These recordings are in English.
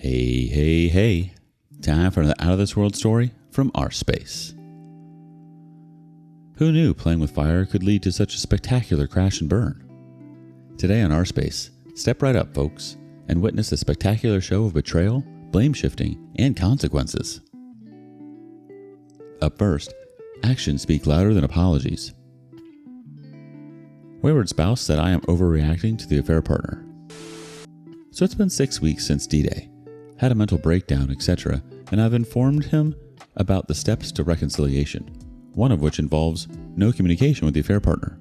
Hey, hey, hey. Time for another Out of This World story from rSpace. Who knew playing with fire could lead to such a spectacular crash and burn? Today on rSpace, step right up, folks, and witness a spectacular show of betrayal, blame shifting, and consequences. Up first, actions speak louder than apologies. Wayward spouse said I am overreacting to the affair partner. So it's been 6 weeks since D-Day. Had a mental breakdown, etc., and I've informed him about the steps to reconciliation, one of which involves no communication with the affair partner.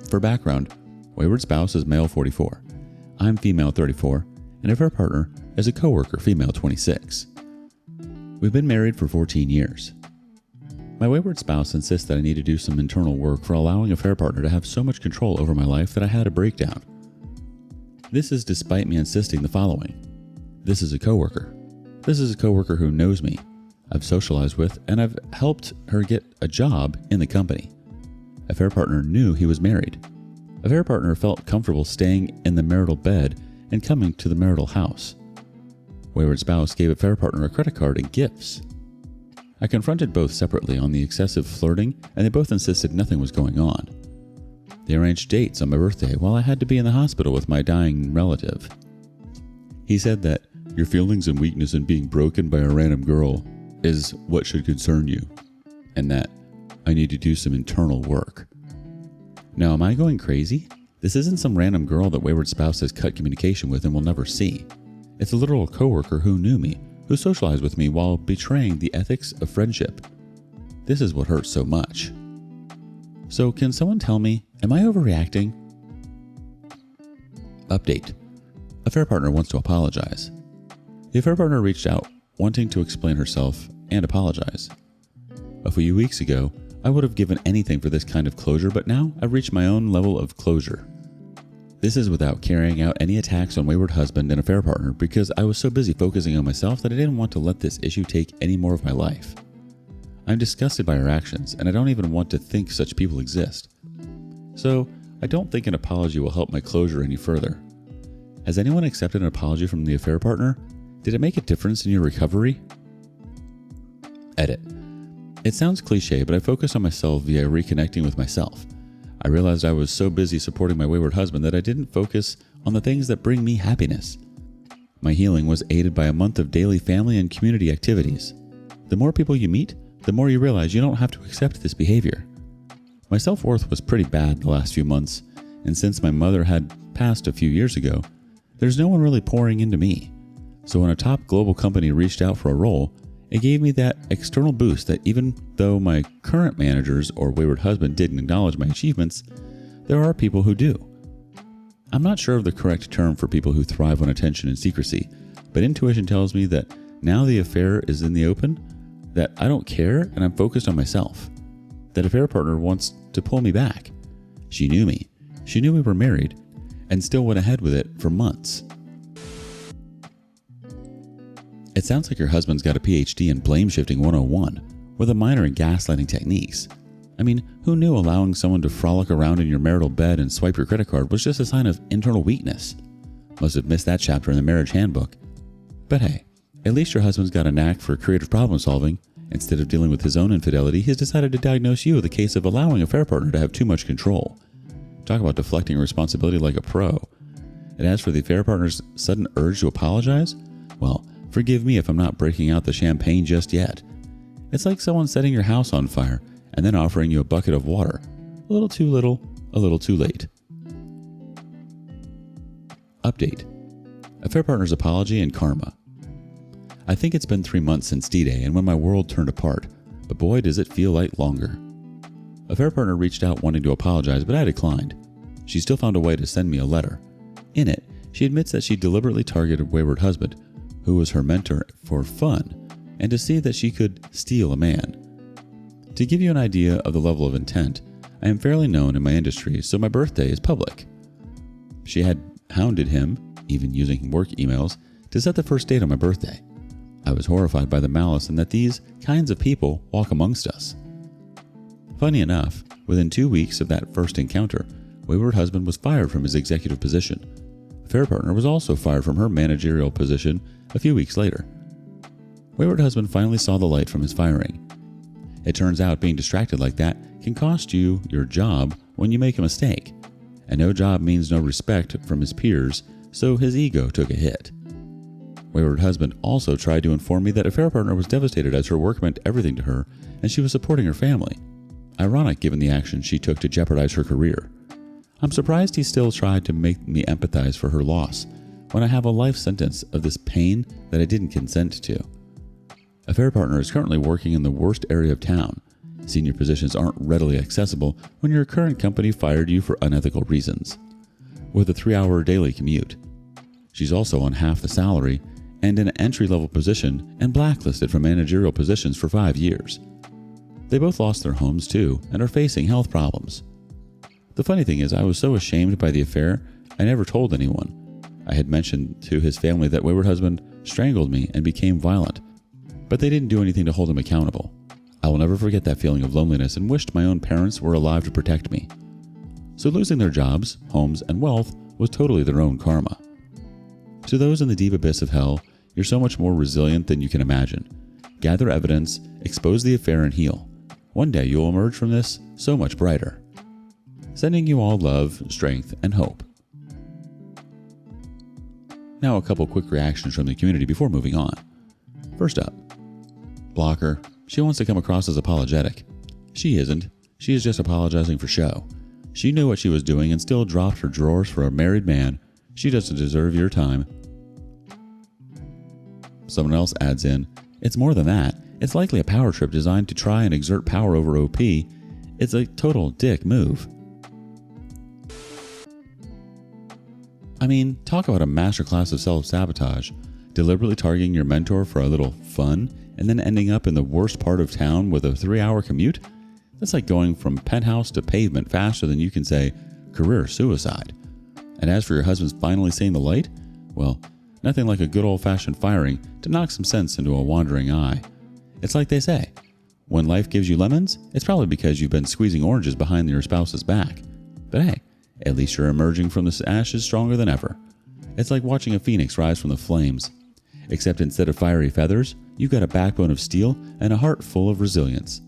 For background, wayward spouse is male 44, I'm female 34, and affair partner is a coworker female 26. We've been married for 14 years. My wayward spouse insists that I need to do some internal work for allowing affair partner to have so much control over my life that I had a breakdown. This is despite me insisting the following. This is a coworker. This is a coworker who knows me, I've socialized with, and I've helped her get a job in the company. Affair partner knew he was married. Affair partner felt comfortable staying in the marital bed and coming to the marital house. Wayward spouse gave affair partner a credit card and gifts. I confronted both separately on the excessive flirting, and they both insisted nothing was going on. They arranged dates on my birthday while I had to be in the hospital with my dying relative. He said that your feelings and weakness in being broken by a random girl is what should concern you, and that I need to do some internal work. Now, am I going crazy? This isn't some random girl that wayward spouse has cut communication with and will never see. It's a literal coworker who knew me, who socialized with me while betraying the ethics of friendship. This is what hurts so much. So can someone tell me, am I overreacting? Update. Affair partner wants to apologize. The affair partner reached out, wanting to explain herself and apologize. A few weeks ago, I would have given anything for this kind of closure, but now I've reached my own level of closure. This is without carrying out any attacks on wayward husband and affair partner because I was so busy focusing on myself that I didn't want to let this issue take any more of my life. I'm disgusted by her actions, and I don't even want to think such people exist. So, I don't think an apology will help my closure any further. Has anyone accepted an apology from the affair partner? Did it make a difference in your recovery? Edit. It sounds cliche, but I focus on myself via reconnecting with myself. I realized I was so busy supporting my wayward husband that I didn't focus on the things that bring me happiness. My healing was aided by a month of daily family and community activities. The more people you meet, the more you realize you don't have to accept this behavior. My self-worth was pretty bad the last few months, and since my mother had passed a few years ago, there's no one really pouring into me. So when a top global company reached out for a role, it gave me that external boost that even though my current managers or wayward husband didn't acknowledge my achievements, there are people who do. I'm not sure of the correct term for people who thrive on attention and secrecy, but intuition tells me that now the affair is in the open, that I don't care and I'm focused on myself. That affair partner wants to pull me back. She knew me. She knew we were married and still went ahead with it for months. It sounds like your husband's got a PhD in blame shifting 101 with a minor in gaslighting techniques. I mean, who knew allowing someone to frolic around in your marital bed and swipe your credit card was just a sign of internal weakness? Must have missed that chapter in the marriage handbook. But hey, at least your husband's got a knack for creative problem solving. Instead of dealing with his own infidelity, he's decided to diagnose you with a case of allowing a affair partner to have too much control. Talk about deflecting responsibility like a pro. And as for the affair partner's sudden urge to apologize, well, forgive me if I'm not breaking out the champagne just yet. It's like someone setting your house on fire and then offering you a bucket of water. A little too little, a little too late. Update. Affair partner's apology and karma. I think it's been 3 months since D-Day and when my world turned apart, but boy does it feel like longer. Affair partner reached out wanting to apologize, but I declined. She still found a way to send me a letter. In it, she admits that she deliberately targeted wayward husband, who was her mentor, for fun, and to see that she could steal a man. To give you an idea of the level of intent, I am fairly known in my industry, so my birthday is public. She had hounded him, even using work emails, to set the first date on my birthday. I was horrified by the malice and that these kinds of people walk amongst us. Funny enough, within 2 weeks of that first encounter, wayward husband was fired from his executive position. Affair partner was also fired from her managerial position a few weeks later. Wayward husband finally saw the light from his firing. It turns out being distracted like that can cost you your job when you make a mistake, and no job means no respect from his peers, so his ego took a hit. Wayward husband also tried to inform me that affair partner was devastated as her work meant everything to her and she was supporting her family. Ironic given the action she took to jeopardize her career. I'm surprised he still tried to make me empathize for her loss when I have a life sentence of this pain that I didn't consent to. Affair partner is currently working in the worst area of town. Senior positions aren't readily accessible when your current company fired you for unethical reasons. With a 3-hour daily commute. She's also on half the salary and in an entry-level position and blacklisted from managerial positions for 5 years. They both lost their homes too and are facing health problems. The funny thing is I was so ashamed by the affair, I never told anyone. I had mentioned to his family that wayward husband strangled me and became violent, but they didn't do anything to hold him accountable. I will never forget that feeling of loneliness and wished my own parents were alive to protect me. So losing their jobs, homes, and wealth was totally their own karma. To those in the deep abyss of hell, you're so much more resilient than you can imagine. Gather evidence, expose the affair, and heal. One day you'll emerge from this so much brighter. Sending you all love, strength, and hope. Now a couple quick reactions from the community before moving on. First up, Blocker. She wants to come across as apologetic. She isn't. She is just apologizing for show. She knew what she was doing and still dropped her drawers for a married man. She doesn't deserve your time. Someone else adds in, it's more than that. It's likely a power trip designed to try and exert power over OP. It's a total dick move. I mean, talk about a masterclass of self-sabotage. Deliberately targeting your mentor for a little fun and then ending up in the worst part of town with a 3-hour commute? That's like going from penthouse to pavement faster than you can say career suicide. And as for your husband's finally seeing the light, well, nothing like a good old-fashioned firing to knock some sense into a wandering eye. It's like they say, when life gives you lemons, it's probably because you've been squeezing oranges behind your spouse's back. But hey, at least you're emerging from the ashes stronger than ever. It's like watching a phoenix rise from the flames. Except instead of fiery feathers, you've got a backbone of steel and a heart full of resilience.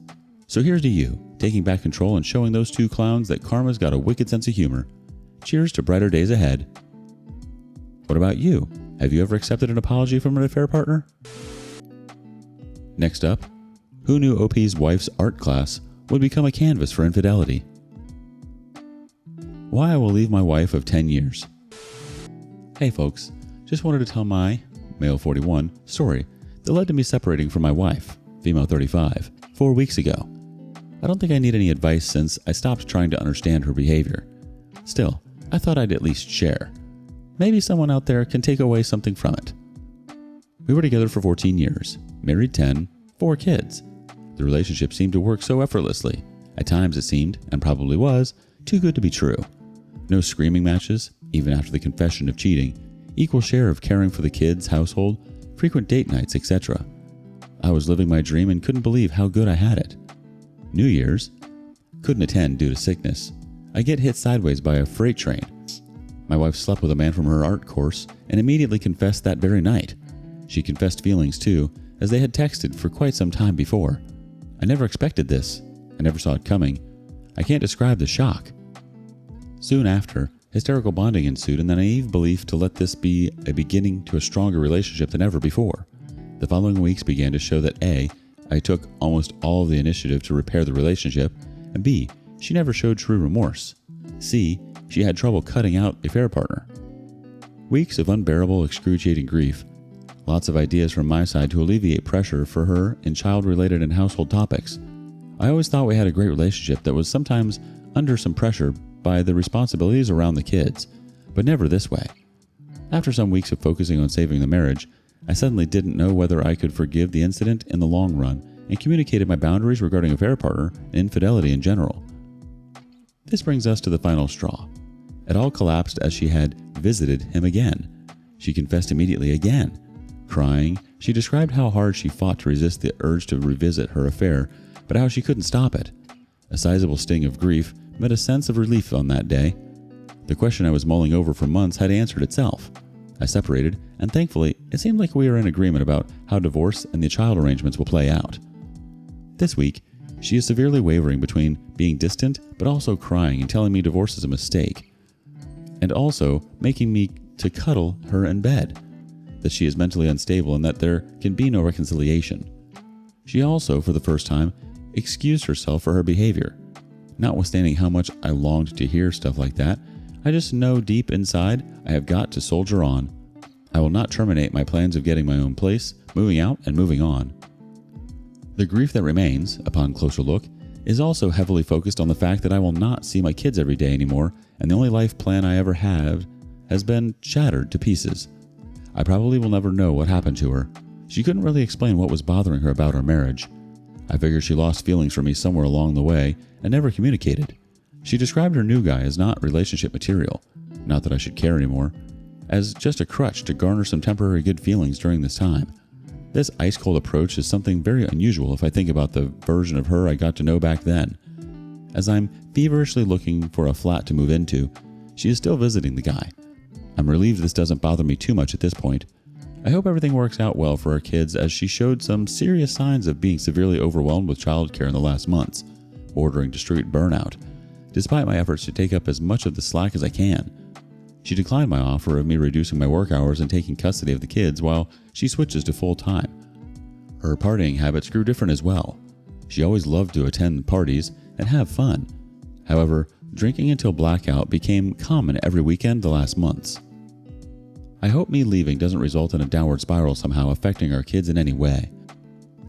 So here's to you, taking back control and showing those two clowns that karma's got a wicked sense of humor. Cheers to brighter days ahead. What about you? Have you ever accepted an apology from an affair partner? Next up, who knew OP's wife's art class would become a canvas for infidelity? Why I will leave my wife of 10 years. Hey folks, just wanted to tell my, male 41, story that led to me separating from my wife, female 35, 4 weeks ago. I don't think I need any advice since I stopped trying to understand her behavior. Still, I thought I'd at least share. Maybe someone out there can take away something from it. We were together for 14 years, married 10, 4 kids. The relationship seemed to work so effortlessly. At times it seemed, and probably was, too good to be true. No screaming matches, even after the confession of cheating, equal share of caring for the kids, household, frequent date nights, etc. I was living my dream and couldn't believe how good I had it. New Year's, couldn't attend due to sickness. I get hit sideways by a freight train. My wife slept with a man from her art course and immediately confessed that very night. She confessed feelings too, as they had texted for quite some time before. I never expected this. I never saw it coming. I can't describe the shock. Soon after, hysterical bonding ensued and the naive belief to let this be a beginning to a stronger relationship than ever before. The following weeks began to show that A, I took almost all of the initiative to repair the relationship, and B, she never showed true remorse. C, she had trouble cutting out a affair partner. Weeks of unbearable, excruciating grief. Lots of ideas from my side to alleviate pressure for her in child-related and household topics. I always thought we had a great relationship that was sometimes under some pressure by the responsibilities around the kids, but never this way. After some weeks of focusing on saving the marriage, I suddenly didn't know whether I could forgive the incident in the long run and communicated my boundaries regarding affair partner and infidelity in general. This brings us to the final straw. It all collapsed as she had visited him again. She confessed immediately again. Crying, she described how hard she fought to resist the urge to revisit her affair, but how she couldn't stop it. A sizable sting of grief met a sense of relief on that day. The question I was mulling over for months had answered itself. I separated, and thankfully, it seemed like we were in agreement about how divorce and the child arrangements will play out. This week, she is severely wavering between being distant but also crying and telling me divorce is a mistake, and also making me to cuddle her in bed, that she is mentally unstable and that there can be no reconciliation. She also, for the first time, excused herself for her behavior. Notwithstanding how much I longed to hear stuff like that, I just know deep inside I have got to soldier on. I will not terminate my plans of getting my own place, moving out, and moving on. The grief that remains, upon closer look, is also heavily focused on the fact that I will not see my kids every day anymore, and the only life plan I ever had has been shattered to pieces. I probably will never know what happened to her. She couldn't really explain what was bothering her about our marriage. I figure she lost feelings for me somewhere along the way and never communicated. She described her new guy as not relationship material, not that I should care anymore, as just a crutch to garner some temporary good feelings during this time. This ice-cold approach is something very unusual if I think about the version of her I got to know back then. As I'm feverishly looking for a flat to move into, she is still visiting the guy. I'm relieved this doesn't bother me too much at this point. I hope everything works out well for our kids, as she showed some serious signs of being severely overwhelmed with childcare in the last months, bordering discreet burnout, despite my efforts to take up as much of the slack as I can. She declined my offer of me reducing my work hours and taking custody of the kids while she switches to full-time. Her partying habits grew different as well. She always loved to attend parties and have fun. However, drinking until blackout became common every weekend the last months. I hope me leaving doesn't result in a downward spiral somehow affecting our kids in any way.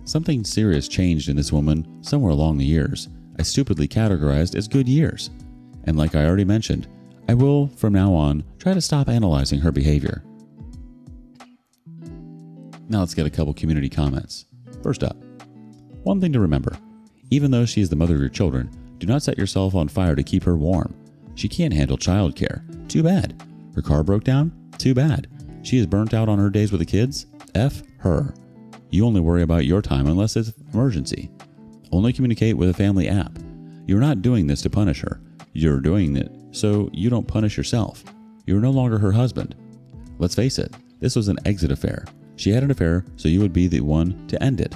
Something serious changed in this woman somewhere along the years I stupidly categorized as good years. And like I already mentioned, I will, from now on, try to stop analyzing her behavior. Now let's get a couple community comments. First up, one thing to remember. Even though she is the mother of your children, do not set yourself on fire to keep her warm. She can't handle childcare. Too bad. Her car broke down? Too bad. She is burnt out on her days with the kids? F her. You only worry about your time unless it's an emergency. Only communicate with a family app. You're not doing this to punish her. You're doing it so you don't punish yourself. You're no longer her husband. Let's face it, this was an exit affair. She had an affair, so you would be the one to end it.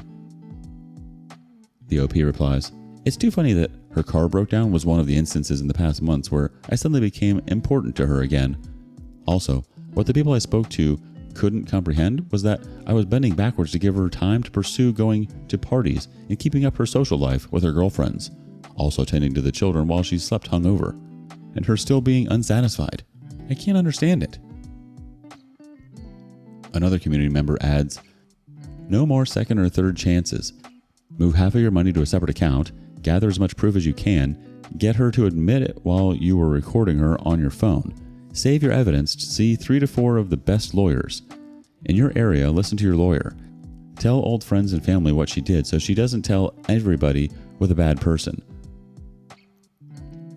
The OP replies, it's too funny that her car broke down was one of the instances in the past months where I suddenly became important to her again. Also, what the people I spoke to couldn't comprehend was that I was bending backwards to give her time to pursue going to parties and keeping up her social life with her girlfriends, also tending to the children while she slept hungover, and her still being unsatisfied. I can't understand it. Another community member adds, no more second or third chances. Move half of your money to a separate account, gather as much proof as you can, get her to admit it while you were recording her on your phone. Save your evidence to see 3 to 4 of the best lawyers. In your area, listen to your lawyer. Tell old friends and family what she did so she doesn't tell everybody with a bad person.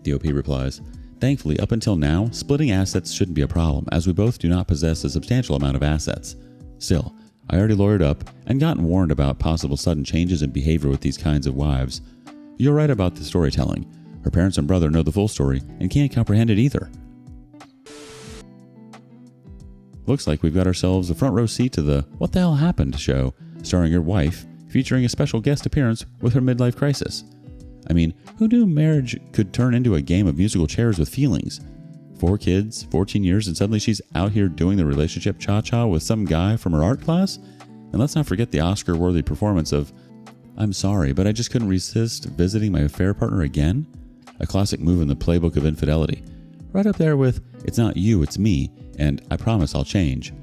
The OP replies, thankfully, up until now, splitting assets shouldn't be a problem, as we both do not possess a substantial amount of assets. Still, I already lawyered up and gotten warned about possible sudden changes in behavior with these kinds of wives. You're right about the storytelling. Her parents and brother know the full story and can't comprehend it either. Looks like we've got ourselves a front row seat to the What the Hell Happened show, starring your wife, featuring a special guest appearance with her midlife crisis. I mean, who knew marriage could turn into a game of musical chairs with feelings? 4 kids, 14 years, and suddenly she's out here doing the relationship cha-cha with some guy from her art class? And let's not forget the Oscar-worthy performance of I'm sorry, but I just couldn't resist visiting my affair partner again? A classic move in the playbook of infidelity. Right up there with It's not you, it's me, and I promise I'll change.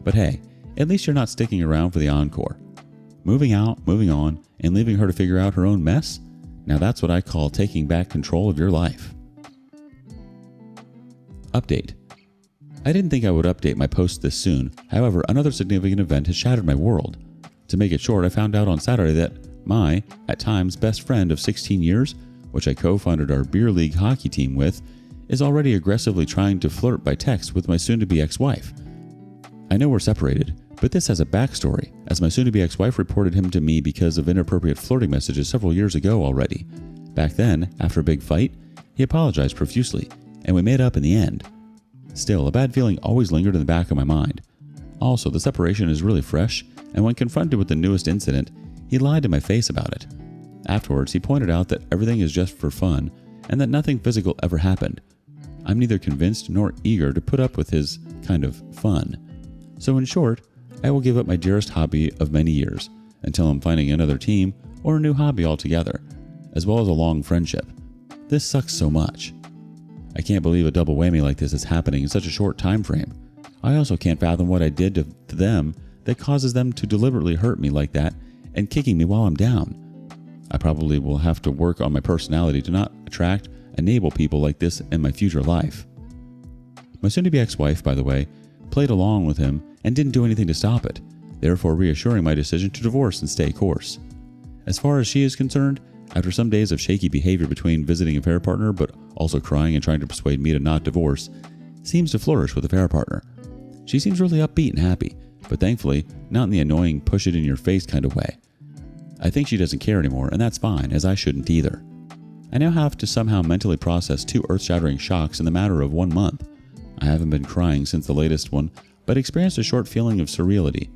But hey, at least you're not sticking around for the encore. Moving out, moving on, and leaving her to figure out her own mess? Now that's what I call taking back control of your life. Update. I didn't think I would update my post this soon. However, another significant event has shattered my world. To make it short, I found out on Saturday that my, at times, best friend of 16 years, which I co-founded our beer league hockey team with, is already aggressively trying to flirt by text with my soon-to-be ex-wife. I know we're separated, but this has a backstory, as my soon-to-be ex-wife reported him to me because of inappropriate flirting messages several years ago already. Back then, after a big fight, he apologized profusely, and we made up in the end. Still, a bad feeling always lingered in the back of my mind. Also, the separation is really fresh, and when confronted with the newest incident, he lied to my face about it. Afterwards, he pointed out that everything is just for fun and that nothing physical ever happened. I'm neither convinced nor eager to put up with his kind of fun. So in short, I will give up my dearest hobby of many years until I'm finding another team or a new hobby altogether, as well as a long friendship. This sucks so much. I can't believe a double whammy like this is happening in such a short time frame. I also can't fathom what I did to them that causes them to deliberately hurt me like that and kicking me while I'm down. I probably will have to work on my personality to not attract, enable people like this in my future life. My soon-to-be ex-wife, by the way, played along with him and didn't do anything to stop it, therefore reassuring my decision to divorce and stay course. As far as she is concerned, after some days of shaky behavior between visiting affair partner but also crying and trying to persuade me to not divorce, seems to flourish with affair partner. She seems really upbeat and happy, but thankfully not in the annoying push-it-in-your-face kind of way. I think she doesn't care anymore, and that's fine, as I shouldn't either. I now have to somehow mentally process 2 earth-shattering shocks in the matter of 1 month. I haven't been crying since the latest one, but experienced a short feeling of surreality.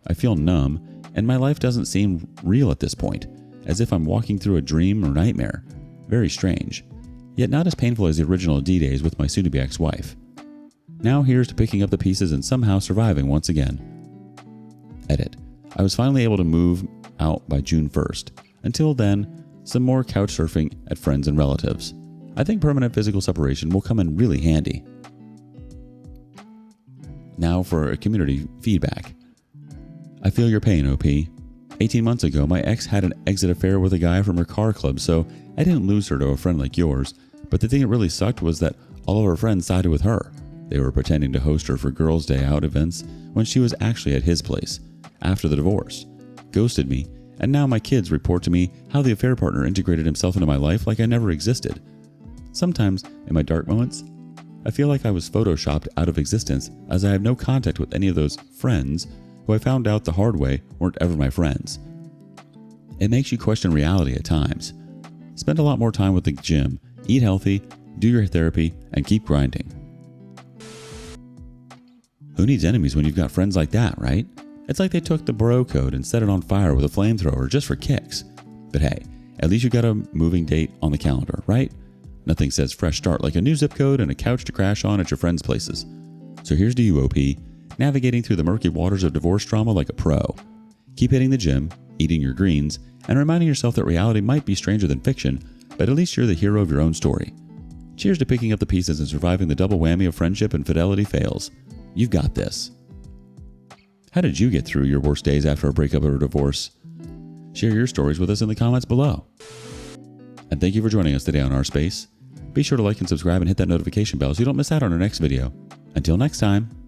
I feel numb, and my life doesn't seem real at this point, as if I'm walking through a dream or nightmare. Very strange, yet not as painful as the original D-Days with my soon-to-be ex-wife. Now here's to picking up the pieces and somehow surviving once again. Edit. I was finally able to move out by June 1st. Until then, some more couch surfing at friends and relatives. I think permanent physical separation will come in really handy. Now for a community feedback. I feel your pain, OP. 18 months ago, my ex had an exit affair with a guy from her car club, so I didn't lose her to a friend like yours, but the thing that really sucked was that all of her friends sided with her. They were pretending to host her for Girls' Day Out events when she was actually at his place, after the divorce, ghosted me, and now my kids report to me how the affair partner integrated himself into my life like I never existed. Sometimes, in my dark moments, I feel like I was photoshopped out of existence as I have no contact with any of those friends who I found out the hard way weren't ever my friends. It makes you question reality at times. Spend a lot more time with the gym, eat healthy, do your therapy, and keep grinding. Who needs enemies when you've got friends like that, right? It's like they took the bro code and set it on fire with a flamethrower just for kicks. But hey, at least you got a moving date on the calendar, right? Nothing says fresh start like a new zip code and a couch to crash on at your friends' places. So here's to you, OP, navigating through the murky waters of divorce drama like a pro. Keep hitting the gym, eating your greens, and reminding yourself that reality might be stranger than fiction, but at least you're the hero of your own story. Cheers to picking up the pieces and surviving the double whammy of friendship and fidelity fails. You've got this. How did you get through your worst days after a breakup or a divorce? Share your stories with us in the comments below. And thank you for joining us today on rSpace. Be sure to like and subscribe and hit that notification bell so you don't miss out on our next video. Until next time.